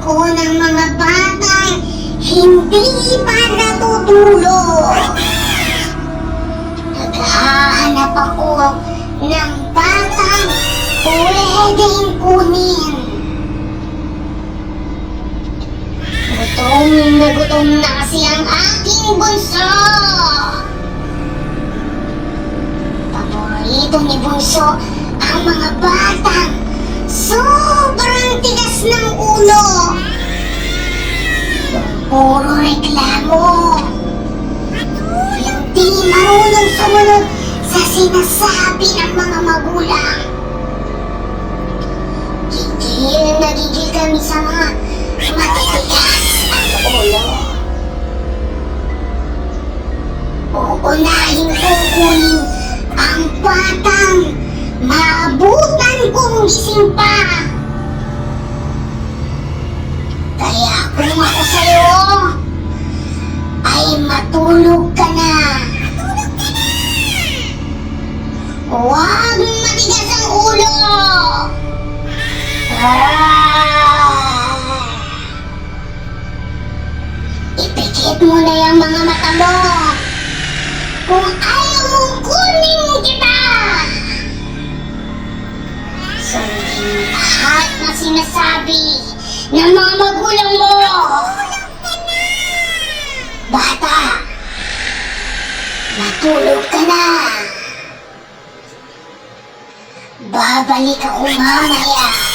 ko ng mga batang hindi pa natutulog. Naghahanap ako ng batang pwedeng kunin. Gutom na gutom na kasi ang aking bunso. Paborito ni bunso ang mga batang sobrang tigas ng ulo. Puro reklamo. Hindi marunong sumunod sa sinasabi ng mga magulang. Gigil na gigil kami sa mga matitigas ang ulo. Uunahin kong kunin ang batang maabutan kong gising pa. Kaya kung ako sa'yo, ay matulog ka na. Huwag matigas ang ulo. Ipikit mo na yung mga mata mo. Kung ayaw mong kunin kita. Sundin lahat na sinasabi ng mga magulang mo. Bata, matulog ka na. Babalik ako mamaya.